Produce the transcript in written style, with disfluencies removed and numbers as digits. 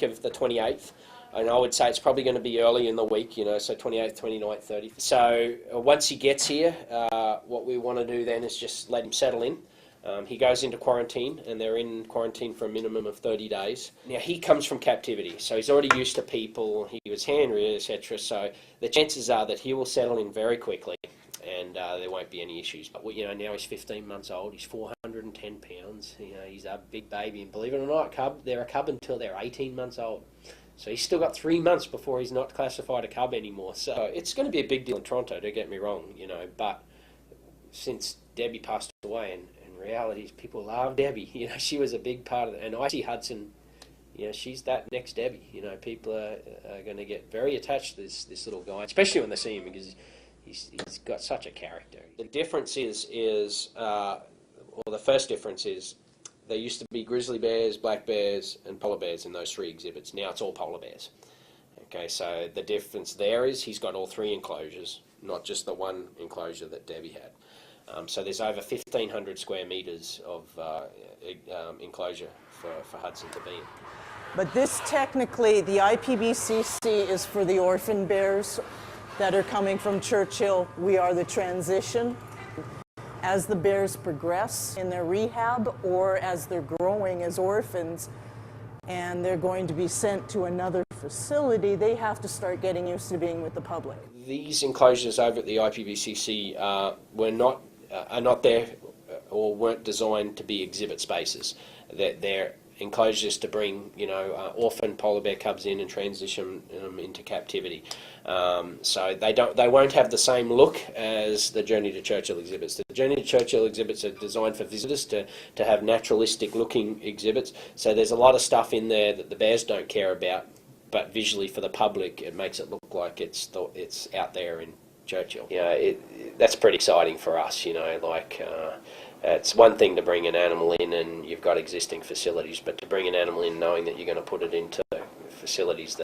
of the 28th. And I would say it's probably going to be early in the week, so 28th, 29th, 30th. So once he gets here, what we want to do then is just let him settle in. He goes into quarantine, and they're in quarantine for a minimum of 30 days. Now, he comes from captivity, so he's already used to people. He was hand-reared, etc. So the chances are that he will settle in very quickly, and there won't be any issues. But now he's 15 months old. He's 410 pounds. He's a big baby, and believe it or not, they're a cub until they're 18 months old. So he's still got 3 months before he's not classified a cub anymore. So it's going to be a big deal in Toronto, don't get me wrong, but since Debbie passed away, and in reality, people love Debbie. She was a big part of it. And I see Hudson, she's that next Debbie. People are going to get very attached to this little guy, especially when they see him, because he's got such a character. The difference or the first difference is, there used to be grizzly bears, black bears, and polar bears in those 3 exhibits. Now it's all polar bears. Okay, so the difference there is he's got all 3 enclosures, not just the one enclosure that Debbie had. So there's over 1,500 square metres of enclosure for Hudson to be in. But this technically, the IPBCC is for the orphan bears that are coming from Churchill. We are the transition. As the bears progress in their rehab, or as they're growing as orphans and they're going to be sent to another facility, they have to start getting used to being with the public. These enclosures over at the IPVCC are not there or weren't designed to be exhibit spaces. They're enclosures to bring orphan polar bear cubs in and transition them into captivity. So they won't have the same look as the Journey to Churchill exhibits. The Journey to Churchill exhibits are designed for visitors to have naturalistic looking exhibits. So there's a lot of stuff in there that the bears don't care about, but visually for the public it makes it look like it's out there in Churchill. That's pretty exciting for us. It's one thing to bring an animal in and you've got existing facilities, but to bring an animal in knowing that you're going to put it into facilities